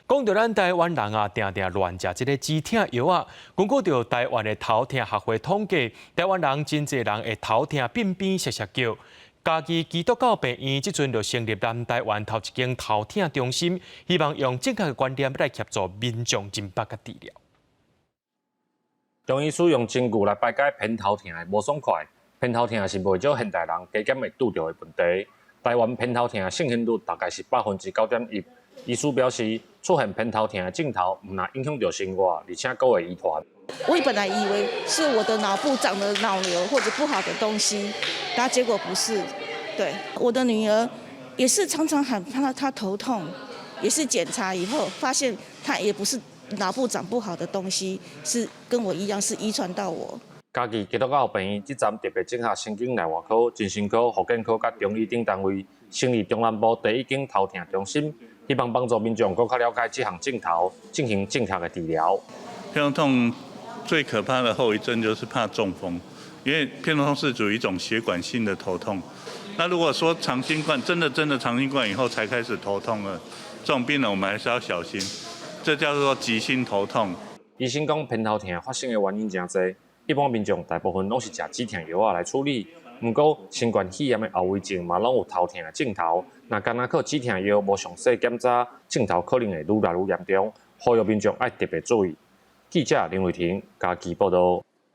讲到咱台湾人啊，定定乱食这个止痛药啊。根据着台湾的头痛协会统计，台湾人真侪人会头痛边边歇歇叫。嘉义基督教病院即阵就成立南台湾头一间头痛中心，希望用正确的观念来协助民众认别甲治疗。中医师用针灸来排解偏头痛的无爽快。偏头痛是未少现代人加减会拄到的问题。台湾偏头痛的盛行率大概是9.1%。医师表示，出现偏头痛的症头，唔但影响到生活，而且还会遗传。我本来以为是我的脑部长了脑瘤或者不好的东西，然后结果不是。对，我的女儿也是常常喊她头痛，也是检查以后发现她也不是脑部长不好的东西，是跟我一样是遗传到我。嘉义基督教病院这站特别整合神经内外科、精神科、复健科甲中医等单位，成立中南部第一间头痛中心，希望帮助民众更加了解这项症头，进行正确的治疗。偏头痛最可怕的后遗症就是怕中风，因为偏头痛是属于一种血管性的头痛。那如果说长新冠真的长新冠以后才开始头痛了，这种病人我们还是要小心，这叫做急性头痛。医生讲偏头痛发生的原因真多。一般民众大部分拢是食止痛药来处理，不过新冠肺炎的后遗症嘛，拢有头痛的症头。那干那靠止痛药无详细检查，症头可能会愈来愈严重，呼吁民众爱特别注意。记者林伟霆，嘉义报道。